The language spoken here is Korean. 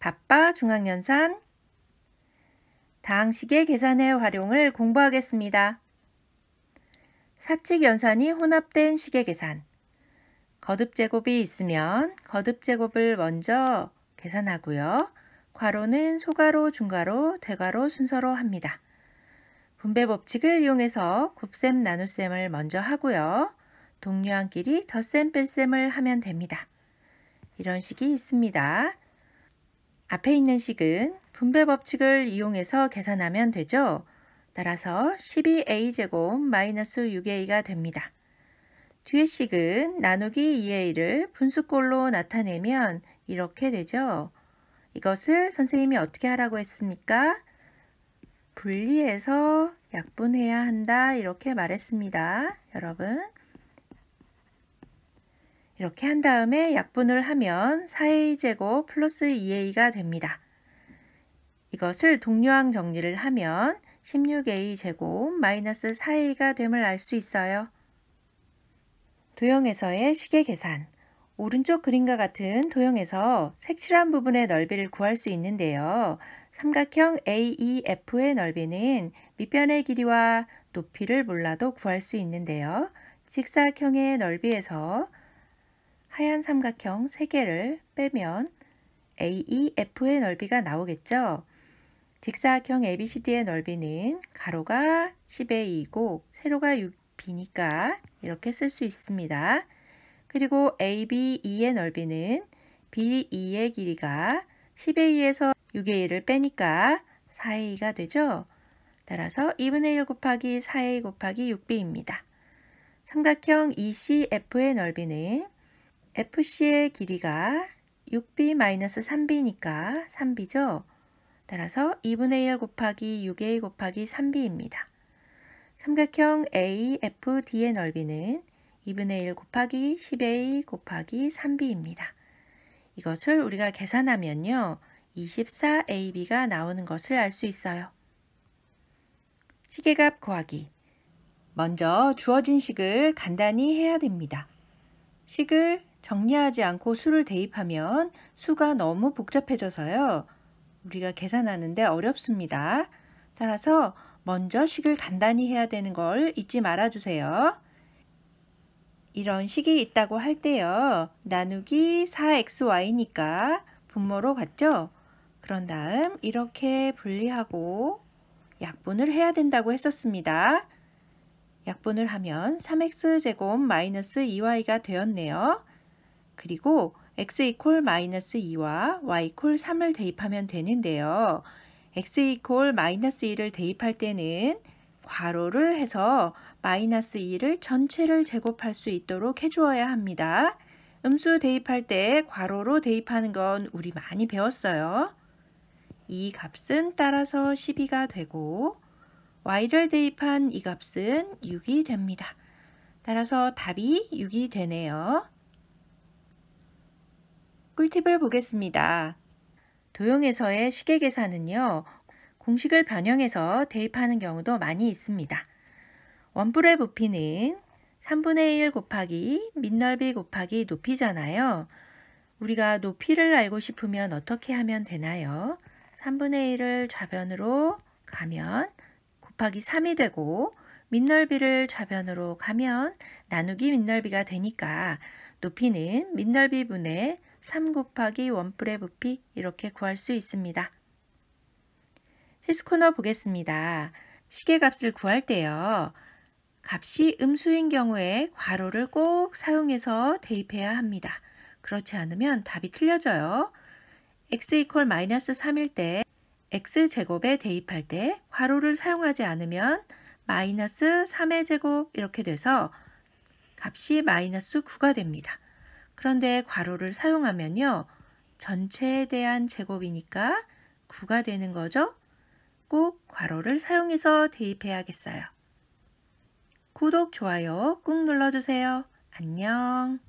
바빠 중앙연산 다항식의 계산의 활용을 공부하겠습니다. 사칙연산이 혼합된 식의 계산. 거듭제곱이 있으면 거듭제곱을 먼저 계산하고요. 괄호는 소괄호, 중괄호, 대괄호 순서로 합니다. 분배 법칙을 이용해서 곱셈, 나눗셈을 먼저 하고요. 동료한끼리 덧셈, 뺄셈을 하면 됩니다. 이런 식이 있습니다. 앞에 있는 식은 분배 법칙을 이용해서 계산하면 되죠. 따라서 12a제곱 마이너스 6a가 됩니다. 뒤의 식은 나누기 2a를 분수꼴로 나타내면 이렇게 되죠. 이것을 선생님이 어떻게 하라고 했습니까? 분리해서 약분해야 한다 이렇게 말했습니다. 여러분 이렇게 한 다음에 약분을 하면 4a제곱 플러스 2a가 됩니다. 이것을 동료항 정리를 하면 16a제곱 마이너스 4a가 됨을 알 수 있어요. 도형에서의 식의 계산. 오른쪽 그림과 같은 도형에서 색칠한 부분의 넓이를 구할 수 있는데요. 삼각형 AEF의 넓이는 밑변의 길이와 높이를 몰라도 구할 수 있는데요. 직사각형의 넓이에서 하얀 삼각형 3개를 빼면 AEF의 넓이가 나오겠죠. 직사각형 ABCD의 넓이는 가로가 10a이고 세로가 6b니까 이렇게 쓸 수 있습니다. 그리고 ABE의 넓이는 BE의 길이가 10a에서 6a를 빼니까 4a가 되죠. 따라서 2분의 1 곱하기 4a 곱하기 6b입니다. 삼각형 ECF의 넓이는 FC의 길이가 6b-3b니까 3b죠. 따라서 2분의 1 곱하기 6a 곱하기 3b입니다. 삼각형 AFD의 넓이는 2분의 1 곱하기 10a 곱하기 3b입니다. 이것을 우리가 계산하면요. 24ab가 나오는 것을 알 수 있어요. 식의 값 구하기. 먼저 주어진 식을 간단히 해야 됩니다. 식을 정리하지 않고 수를 대입하면 수가 너무 복잡해져서요. 우리가 계산하는데 어렵습니다. 따라서 먼저 식을 간단히 해야 되는 걸 잊지 말아주세요. 이런 식이 있다고 할 때요. 나누기 4xy니까 분모로 갔죠? 그런 다음 이렇게 분리하고 약분을 해야 된다고 했었습니다. 약분을 하면 3x제곱 마이너스 2y가 되었네요. 그리고 x 이퀄 마이너스 2와 y 이퀄 3을 대입하면 되는데요. x 이퀄 마이너스 2를 대입할 때는 괄호를 해서 마이너스 2를 전체를 제곱할 수 있도록 해주어야 합니다. 음수 대입할 때 괄호로 대입하는 건 우리 많이 배웠어요. 이 값은 따라서 12가 되고 y를 대입한 이 값은 6이 됩니다. 따라서 답이 6이 되네요. 꿀팁을 보겠습니다. 도형에서의 식의 계산은요. 공식을 변형해서 대입하는 경우도 많이 있습니다. 원뿔의 부피는 3분의 1 곱하기 밑넓이 곱하기 높이잖아요. 우리가 높이를 알고 싶으면 어떻게 하면 되나요? 3분의 1을 좌변으로 가면 곱하기 3이 되고 밑넓이를 좌변으로 가면 나누기 밑넓이가 되니까 높이는 밑넓이 분의 3 곱하기 원뿔의 부피 이렇게 구할 수 있습니다. 실수코너 보겠습니다. 식의 값을 구할 때요. 값이 음수인 경우에 괄호를 꼭 사용해서 대입해야 합니다. 그렇지 않으면 답이 틀려져요. x 이퀄 마이너스 3일 때 x제곱에 대입할 때 괄호를 사용하지 않으면 마이너스 3의 제곱 이렇게 돼서 값이 마이너스 9가 됩니다. 그런데 괄호를 사용하면요. 전체에 대한 제곱이니까 9가 되는 거죠. 꼭 괄호를 사용해서 대입해야겠어요. 구독, 좋아요 꾹 눌러주세요. 안녕.